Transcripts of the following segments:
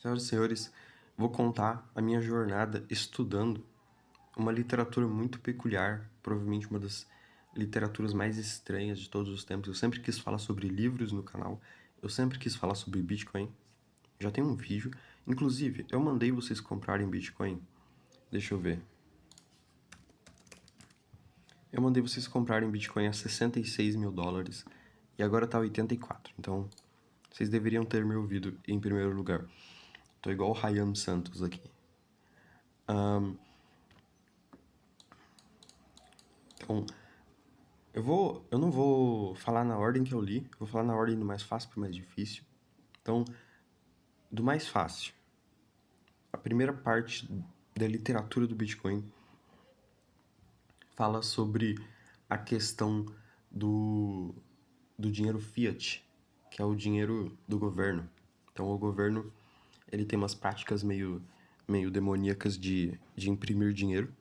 Senhoras e senhores, vou contar a minha jornada estudando uma literatura muito peculiar, provavelmente uma das literaturas mais estranhas de todos os tempos. Eu sempre quis falar sobre livros no canal, eu sempre quis falar sobre Bitcoin. Já tem um vídeo, inclusive eu mandei vocês comprarem Bitcoin. Deixa eu ver. Eu mandei vocês comprarem Bitcoin a 66 mil dólares e agora tá 84. Então, vocês deveriam ter me ouvido em primeiro lugar. Tô igual o Ryan Santos aqui. Então, eu não vou falar na ordem que eu li, vou falar na ordem do mais fácil pro mais difícil. Então, do mais fácil, a primeira parte da literatura do Bitcoin fala sobre a questão do dinheiro fiat, que é o dinheiro do governo. Então, o governo, ele tem umas práticas meio demoníacas de imprimir dinheiro,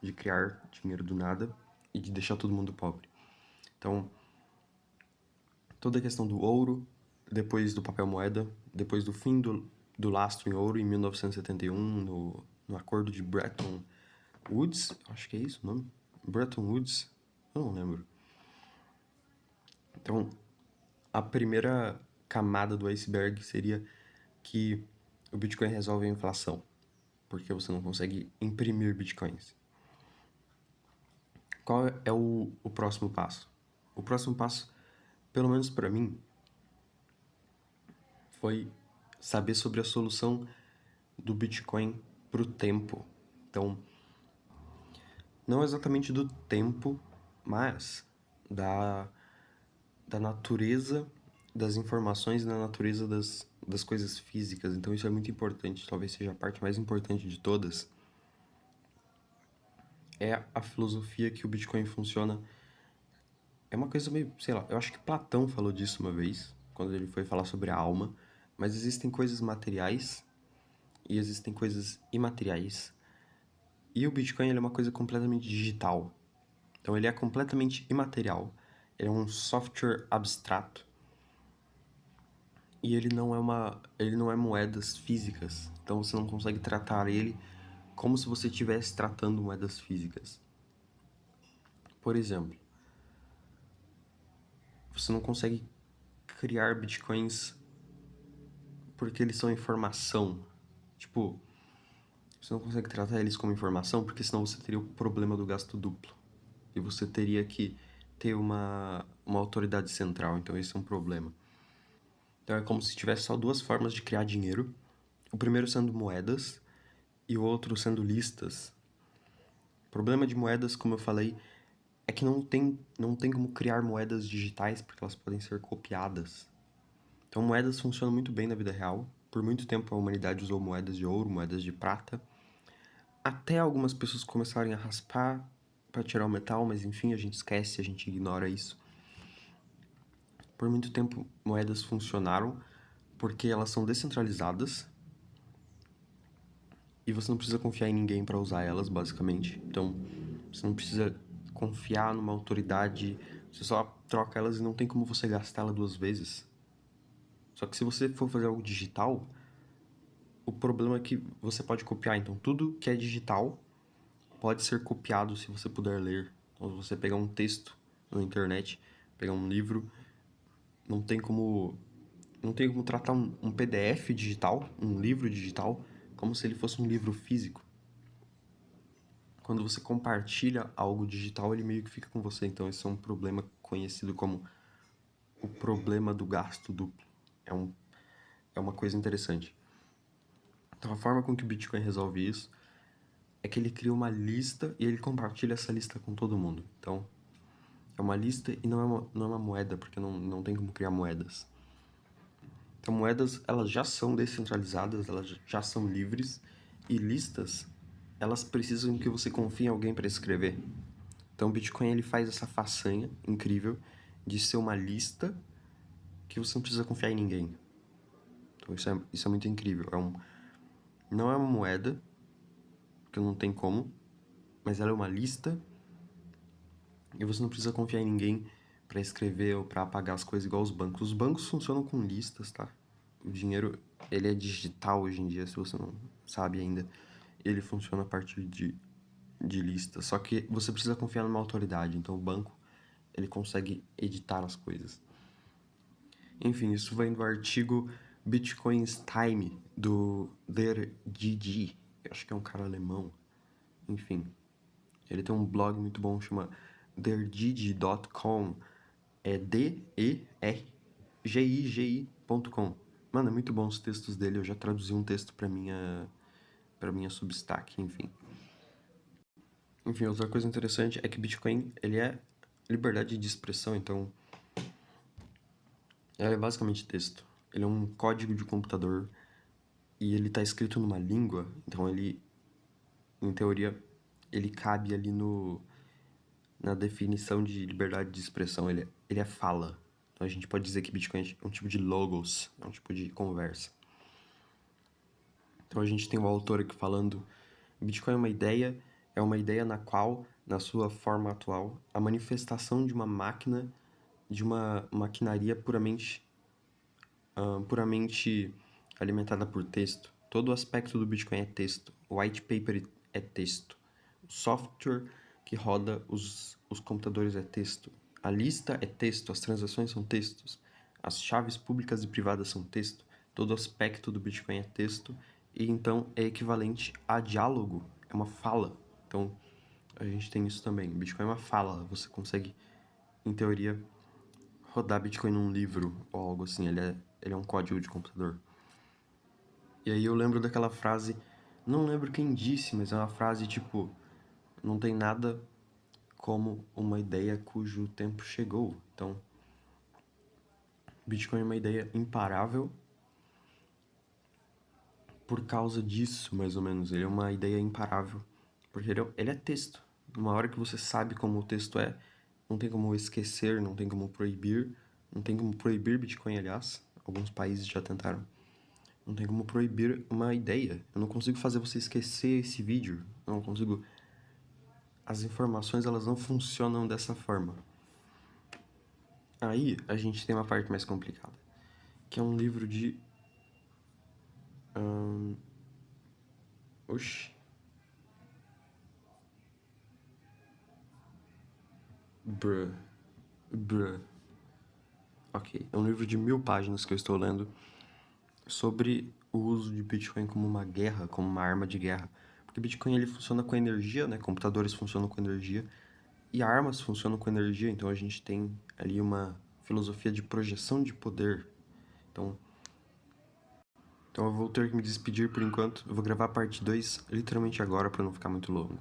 de criar dinheiro do nada e de deixar todo mundo pobre. Então, toda a questão do ouro, depois do papel moeda, depois do fim do lastro em ouro em 1971, no acordo de Bretton Woods, acho que é isso o nome? Bretton Woods? Eu não lembro. Então, a primeira camada do iceberg seria que o Bitcoin resolve a inflação, porque você não consegue imprimir Bitcoins. Qual é o próximo passo? O próximo passo, pelo menos para mim, foi saber sobre a solução do Bitcoin para o tempo. Então, não exatamente do tempo, mas da, da natureza das informações e da natureza das coisas físicas. Então, isso é muito importante, talvez seja a parte mais importante de todas. É a filosofia que o Bitcoin funciona. É uma coisa meio, sei lá, eu acho que Platão falou disso uma vez, quando ele foi falar sobre a alma, mas existem coisas materiais e existem coisas imateriais. E o Bitcoin ele é uma coisa completamente digital. Então ele é completamente imaterial. Ele é um software abstrato. E ele não é moedas físicas. Então você não consegue tratar ele como se você estivesse tratando moedas físicas. Por exemplo, você não consegue criar bitcoins porque eles são informação. Tipo, você não consegue tratar eles como informação porque senão você teria o problema do gasto duplo. E você teria que ter uma autoridade central, então esse é um problema. Então é como se tivesse só duas formas de criar dinheiro. O primeiro sendo moedas e o outro sendo listas. O problema de moedas, como eu falei, é que não tem como criar moedas digitais porque elas podem ser copiadas. Então moedas funcionam muito bem na vida real. Por muito tempo a humanidade usou moedas de ouro, moedas de prata. Até algumas pessoas começarem a raspar para tirar o metal, mas enfim, a gente esquece, a gente ignora isso. Por muito tempo moedas funcionaram porque elas são descentralizadas e você não precisa confiar em ninguém para usar elas, basicamente. Então, você não precisa confiar numa autoridade, você só troca elas e não tem como você gastar ela duas vezes. Só que se você for fazer algo digital, o problema é que você pode copiar. Então, tudo que é digital pode ser copiado se você puder ler. Então, se você pegar um texto na internet, pegar um livro, não tem como tratar um PDF digital, um livro digital, como se ele fosse um livro físico. Quando você compartilha algo digital, ele meio que fica com você. Então, esse é um problema conhecido como o problema do gasto duplo. É uma coisa interessante. Então, a forma com que o Bitcoin resolve isso é que ele cria uma lista e ele compartilha essa lista com todo mundo. Então, é uma lista e não é uma moeda, porque não tem como criar moedas. Então, moedas, elas já são descentralizadas, elas já são livres, e listas, elas precisam que você confie em alguém para escrever. Então, o Bitcoin ele faz essa façanha incrível de ser uma lista que você não precisa confiar em ninguém. Então, isso é muito incrível. Não é uma moeda, porque não tem como, mas ela é uma lista e você não precisa confiar em ninguém para escrever ou para apagar as coisas igual os bancos. Os bancos funcionam com listas, tá? O dinheiro ele é digital hoje em dia, se você não sabe ainda. Ele funciona a partir de listas. Só que você precisa confiar numa autoridade. Então o banco, ele consegue editar as coisas. Enfim, isso vem do artigo Bitcoin's Time, do Der Gigi. Eu acho que é um cara alemão. Enfim, ele tem um blog muito bom, chama dergigi.com. É dergigi.com. Mano, é muito bom os textos dele. Eu já traduzi um texto para minha Substack, enfim. Enfim, outra coisa interessante é que Bitcoin, ele é liberdade de expressão, então é basicamente texto. Ele é um código de computador e ele tá escrito numa língua, então ele, em teoria, ele cabe ali na definição de liberdade de expressão, ele é fala. Então a gente pode dizer que Bitcoin é um tipo de logos, é um tipo de conversa. Então a gente tem o autor aqui falando: Bitcoin é uma ideia na qual, na sua forma atual, a manifestação de uma máquina, de uma maquinaria puramente alimentada por texto. Todo o aspecto do Bitcoin é texto. O white paper é texto. O software que roda os computadores é texto. A lista é texto, as transações são textos. As chaves públicas e privadas são texto. Todo aspecto do Bitcoin é texto. E então é equivalente a diálogo, é uma fala. Então a gente tem isso também. Bitcoin é uma fala. Você consegue, em teoria, rodar Bitcoin num livro ou algo assim. Ele é um código de computador. E aí eu lembro daquela frase, não lembro quem disse, mas é uma frase tipo: não tem nada como uma ideia cujo tempo chegou. Então, Bitcoin é uma ideia imparável por causa disso, mais ou menos. Ele é uma ideia imparável, porque ele é texto. Uma hora que você sabe como o texto é, não tem como esquecer, não tem como proibir. Não tem como proibir Bitcoin, aliás. Alguns países já tentaram. Não tem como proibir uma ideia. Eu não consigo fazer você esquecer esse vídeo. Eu não consigo. As informações, elas não funcionam dessa forma. Aí a gente tem uma parte mais complicada, que é um livro de oxi. Bruh. Bruh. Ok. É um livro de 1000 páginas que eu estou lendo sobre o uso de Bitcoin como uma guerra, como uma arma de guerra. Porque Bitcoin ele funciona com energia, né? Computadores funcionam com energia e armas funcionam com energia, então a gente tem ali uma filosofia de projeção de poder. Então eu vou ter que me despedir por enquanto. Eu vou gravar a parte 2 literalmente agora para não ficar muito longo.